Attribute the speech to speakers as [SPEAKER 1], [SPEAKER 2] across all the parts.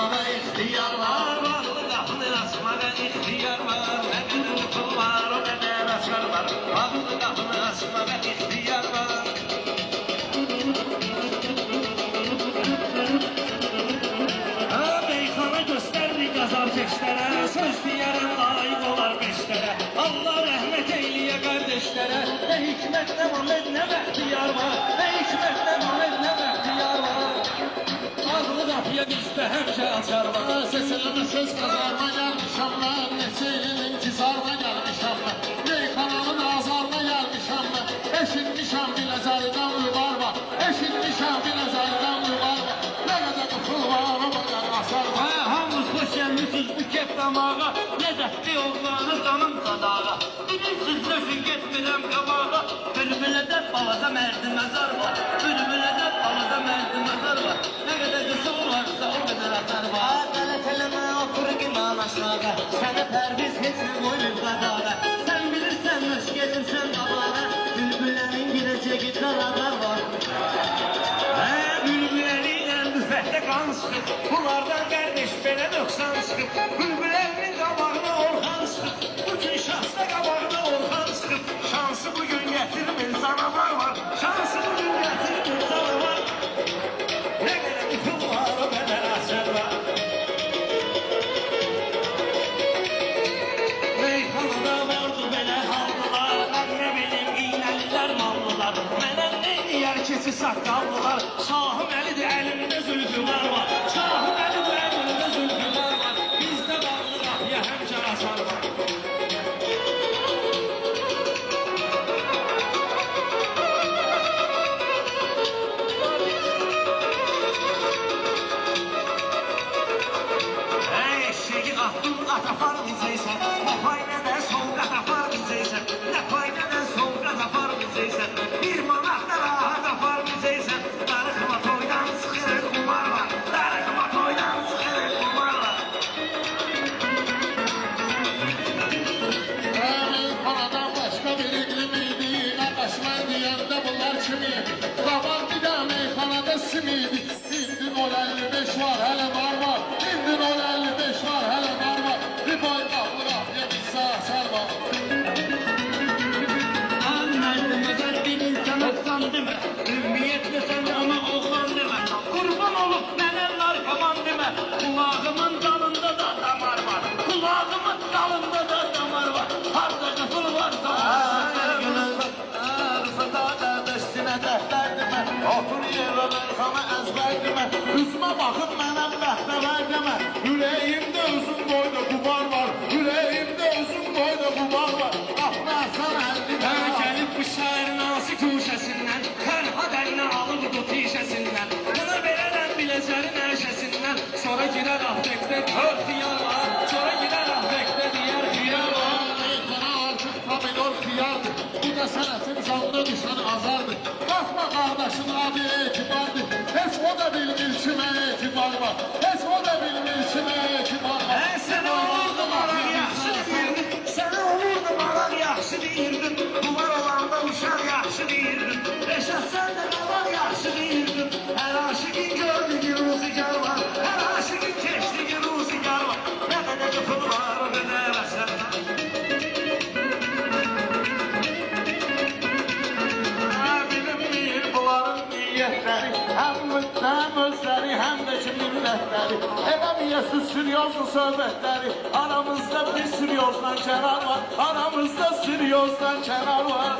[SPEAKER 1] açmağa ihtiyar var.
[SPEAKER 2] Bağlı qapını açmağa ihtiyar var. Nə qədər pul var, o qədər açar var. Bağlı qapını açmağa ihtiyar var. Meyxana göstərdi qazarkeşlərə, söz deyərəm layiq olar beşlərə. Allah rəhmət eyliyə qardeşlərə. Nə hikmət, nə mamed, nə bəxtiyar var. Nə hikmət, nə mamed, nə bəxtiyar var. Bağlı qapıya bizdə həmişə açar var.
[SPEAKER 1] Seçilimi söz qazarma gəlmişəm mən, neçə ilin intizarına gəlmişəm mən. Meyxananın azarına gəlmişəm mən. Eşitmişəm biləcəlidən mübar var. Eşitmişəm biləcəlidən mübar var. Nə qədər qıfıl var, o qədər asar var.
[SPEAKER 2] Hamınız xoş gəlmişsiniz bu kep damağa. Nə dəstə oğlanı canım sadağa. Bilirsiniz nöşün getmirəm qabağa. Bülbülədə balaca mərdi məzar var. Bülbülədə balaca mərdi məzar var. Nə qədər qısıl varsa o qədər atar var.
[SPEAKER 3] Qələt eləmə, otur iman aşağı. Sənə pərviz heç nə qoyur qadağa. Sən bilirsən, nöş gedirsən qabağa. Bülbülənin girəcəyi qaralar var.
[SPEAKER 2] Bülbüləliklə düfətdə qan sıxıb. Bunlardan qardeş belə 90 sıxıb. Bülbülərinin qabağına Orxan sıxıb. Bütün şahsda qabağına Orxan sıxıb. Şansı bugün gətirmir canavar var. Şansı bugün gətirmir canavar. Nə qədər qıfıl var, o qədər açar var. Meyxanada vardı belə hallılar. Mən nə bilim iynəlilər mallılar. Mənə neyniyər keçi saqqallılar. Şahım Əlidir, əlimdə zülfülər var. Şahım Əlidir, əlimdə zülfülər var. Bizdə bağlı qapıya həmçə açar var. Eşeği attın, at apar bizeysən. Nə faynədən solqat apar bizeysən. Nə faynədən solqat apar bizeysən. Bir manatda rahat apar bizeysən. Darıxma toydan sıxırıq qumar var. Darıxma toydan sıxırıq qumar var.
[SPEAKER 1] Meyxanadan başqa bir iqlim idi. Nəqaşmər deyəndə bunlar kim idi? Qabaq bir də meyxanada sim idi. İndi 055 var, hələ var var. İndi 055 var, hələ var var. Bir boy qapı qapıya bizə açar var.
[SPEAKER 2] Mərdim əgər bir insan ötsan demə. Ümmiyyətlə sən ama oğlan demə. Qurban olub mənələr kaman demə. Kulağımın dalında da damar var. Kulağımın dalında da damar var. Harda qıfıl varsa
[SPEAKER 1] Rıfıda qardaşına dəftər demə. Otur yerə meyxana əzbər demə. Üzümə baxıb mənəm bəhtəvər demə. Ürəyimdə uzun boyda qubar var. Ürəyimdə uzun boyda qubar var. Qapını açsan əldimə.
[SPEAKER 2] Gəlib bu şairin hansı kuşəsindən. Fərhad əlinə alıb bu tişəsindən. Buna verərəm biləcərin əşəsindən. Sonra girər ahbəkdə dörd diyar var. Sonra girər ahbəkdə diyar xiyar var.
[SPEAKER 1] Meyxana artıq pomidor xiyardır. Bu da sənətin canına düşən azardır. Baxma qardaşın adı etibardır. Heç o da bilmir kimə etibar var. Heç o da bilmir kimə etibar var.
[SPEAKER 2] Sənə olurdu maraq yaxşı deyirdin. Sənə olurdu maraq yaxşı deyirdin. Duvar olanda uşaq yaxşı deyirdin. Reşat sən də qalan yaxşı deyirdin. Hər aşıqın gördü ki ruzigar var. Hər aşıqın keçdi ki ruzigar var. Nə qədər qıfıl var, o qədər əsər.
[SPEAKER 1] Bilinmir bunların niyyətləri. Həm özləri, həm də ki millətləri. Eləmiyəsiz süryozlu söhbətləri. Aramızda bir süryozdan kənar var. Aramızda süryozdan kənar var.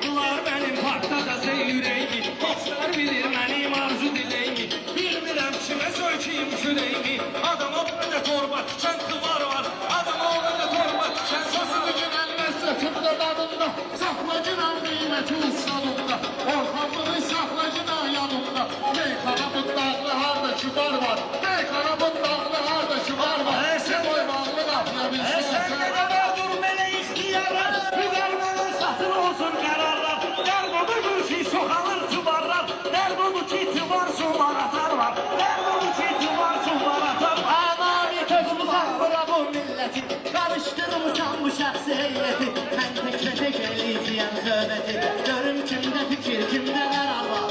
[SPEAKER 2] Bunlar mənim partladası ürəyimi. Dostlar bilir mənim arzu diləyimi. Bilmirəm kimə söykəyim kürəyimi. Adam o qədər torba tikən tıvar var. Adam o qədər torba tikən
[SPEAKER 1] Sözümü günən ləzzətimdə dadımda. Saxlacıram qiyməti ustalımda. Orxanlığı saxlacıram yanımda. Meyxanamın dağlı harda kübar var. Meyxanamın dağlı harda kübar var. Sen oy bağlı qapıya bilsin.
[SPEAKER 2] Sən nə qədər dur belə ixtiyarlar. Müqərmənin satın olsun qərarlar. Dərbodu mülki soxalır tubarlar. Dərbodu ki tubar sular atar var. Dərbodu ki tubar sular atar var.
[SPEAKER 3] Anami tökmüsən bura bu milləti. Qarışdırmısan bu şəxsi heyləti. Mən təklə tək eləyəcəyəm söhbəti. Görüm kimdə fikir, kimdə qərar var.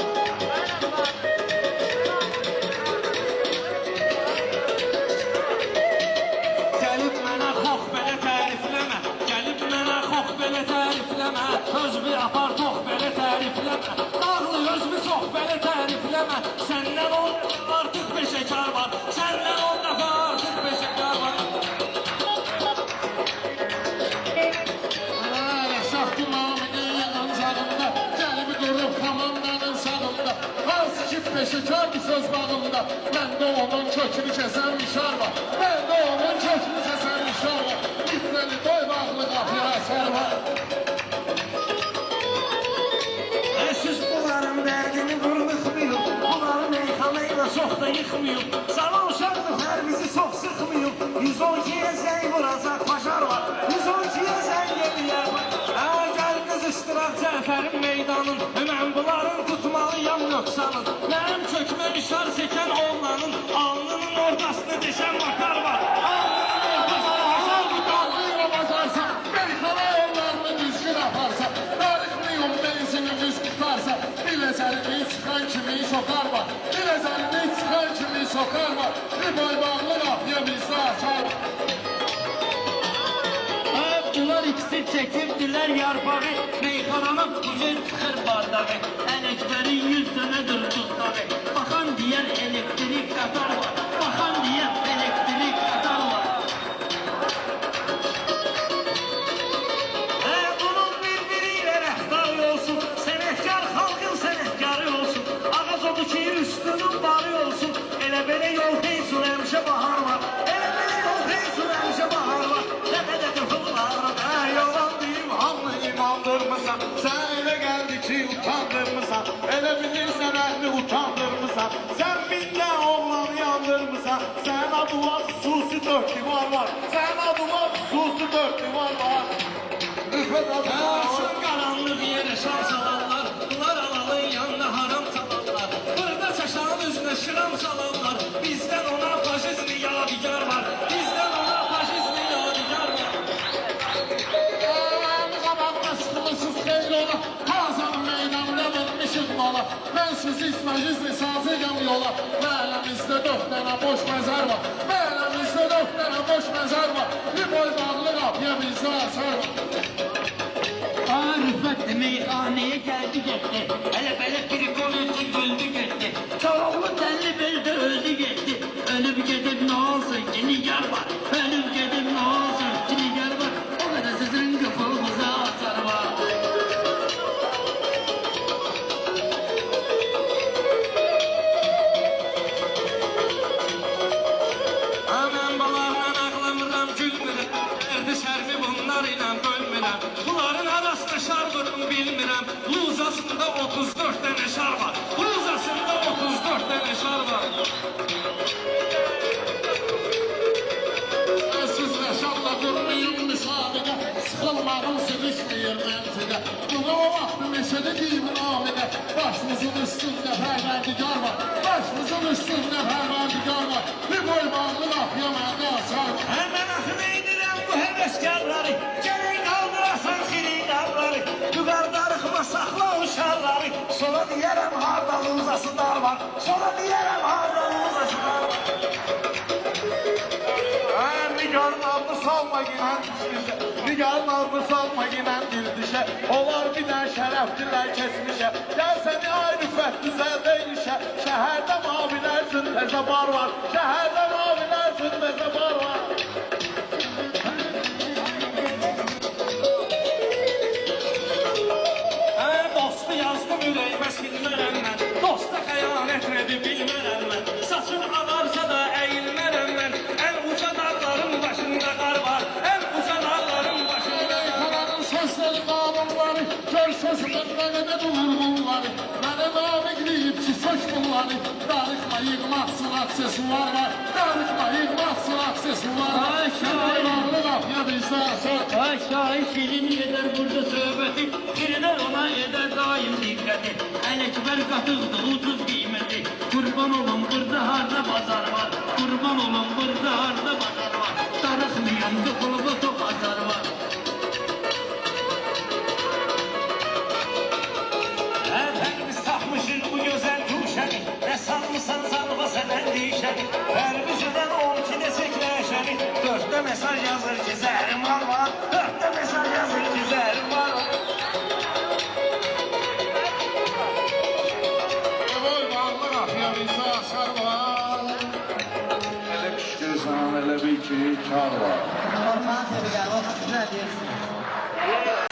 [SPEAKER 2] demə. Səndən 10 dəfə artıq peşəkar var. Səndən 10 dəfə artıq peşəkar var.
[SPEAKER 1] Rəşadlı Namiqin ancağında gəlib durub komandanın sağında. Hansı ki peşəkardır söz bağında. Məndə onun kökünü kəsən mişar var. Məndə onun kökünü kəsən mişar var. İtməli doy bağlı qapıya əsər var.
[SPEAKER 2] Siz bunların dərdini vurluqmuyum. Bunların meyxanayla çox da yıxmıyım. Sana uşaqdır hər bizi çox sıxmıyım. 112'ye zəng vuracaq paşar var. 112'ye zəng eləyər var. Gəl qızışdıraq Cəfərin meydanın. Mən bunların tutmalıyam yoksanın. Mənim kökmə mişar çəkən oğlanın alnının ortasını deşən makar var. Alnının ortasını
[SPEAKER 1] Hazal bu dalgıyla bazarsa, meyxana yollarını düzgün aparsa, darıxmıyım benzinimiz tutarsa, biləcəlini çıxan kimi sokar var. Biləcəlini çıxan kimi sokar var. Bir boy bağlı qapıya bizdə açar var.
[SPEAKER 3] Bunlar ikisi çekibdiler yarbağı. Meyxananın bugün çıxır bardağı. Elektriğin 100 dönədir tuttağı. Baxan deyər elektrik qatar var. Baxan deyər elektrik qatar var.
[SPEAKER 2] Bunun birbiriyle rəftarı olsun. Sənətkar xalqın sənətkarı olsun. Ağac odu ki üstünün barı olsun. Elə belə yol teysun həmişə bahar var. Elə belə yol teysun həmişə bahar var. Təpədə qıfıllarda yalan deyim hamı inandırmısan.
[SPEAKER 1] Sen elə gəldi ki utandırmısan. Elə bilirsən əhli utandırmısan. Sen minlə oğlanı yandırmısan. Sen adıma xüsusi 4 divar var. Sen adıma xüsusi 4 divar var. Rüfət adıma
[SPEAKER 2] Şu qaranlıq yerə şan salanlar. Bunlar alalın yanına haram salanlar. Burada çaşağın üzünə şıram salanlar. Bizdən ona faşizmi yadigar var. Bizdən ona faşizmi yadigar var.
[SPEAKER 1] Qabaqda sıxılısız xeyr ola. Hazan meydanda vermişik mola. Mən sizi isməcizli sazıyam yola. Mələmizdə 4 dənə boş məzər var. Mələmizdə 4 dənə boş məzər var. Bir boy bağlı qapıya bizdə əsər var.
[SPEAKER 3] Rüfət meyxaneye geldi gitti. Hele belə bir konucu güldü gitti. Çoğulu telli bildi öldü gitti. Ölüp gidip ne olsun ki nigar var. Ölüp gidip ne olsun ki nigar var. O kadar sizin kafamıza asar var.
[SPEAKER 2] Mən balarla ağlamıram, gülmürəm. Dərdi sərvi bunlar ilə bölmürəm. Bunların arasında şarvırım bilmirəm. Luzasında 34 dənə şar var. Luzasında 34 dənə şar var.
[SPEAKER 1] Siz Rəşadla durmayın müsabiqə. Sıxılmağım sıxışmıyır məntiqə. Buna o vaxtı meşədə deyim namiqə. Başımızın üstündə pərverdigar var. Başımızın üstündə pərverdigar var. Bir boy bağlı qapıya məndə açar var.
[SPEAKER 2] Mən axın edirəm bu həvəskarları. Gəlin qaldırasan xiridarları. Yuqardarıqma saxla uşaqları. Sonra deyərəm harda luzasılar var. Sonra deyərəm harda luzasılar var.
[SPEAKER 1] Nigarın adını salma ginən dişdişə. Nigarın adını salma ginən dildişə. Onlar bir dən şərəfdilər keçmişə. Gəl səni ay rüfət düzəldə işə. Şəhərdə mavilər təzə bar var. Şəhərdə mavilər təzə bar var.
[SPEAKER 2] Dostu yazdım ürəyimə silmərəm mən. Dosta xəyanət nədir bilmərəm mən. Saçın ağarsa da əyilmərəm mən. Ən uca dağların başında qar var. Ən uca dağların başında
[SPEAKER 1] Meyxananın sözləri qanunları. Gör sözümün nə qədər vurğunları. Mənə namik deyib ki sök bunları. Darıxma yığmaqsın aksesuar var. Darıxma yığmaqsın aksesuar var.
[SPEAKER 3] Ay, şahid.
[SPEAKER 1] Bağlı qapıya bizdə əsər.
[SPEAKER 3] Ay şahit şirin eder burada söhbəti. Birilər ona eder daim diqqəti. Ələkbər qatıqdır ucuz qiyməti. Qurban olun burada harda bazar var. Qurban olun burada harda bazar var. Darıxmayın qıfılıqı çox azar var.
[SPEAKER 2] Biz tapmışıq bu gözəl gülşəni. Nə sanmısan sanma sən əndişəni. Pərvizədən 12 desəkləşəni. 4-də mesaj yazır ki zəhrim var var. 4-də mesaj yazır ki zəhrim var var.
[SPEAKER 1] Boy bağlı 2 kar var.
[SPEAKER 4] Orhan Sevigen, o hakkında ne diyorsun?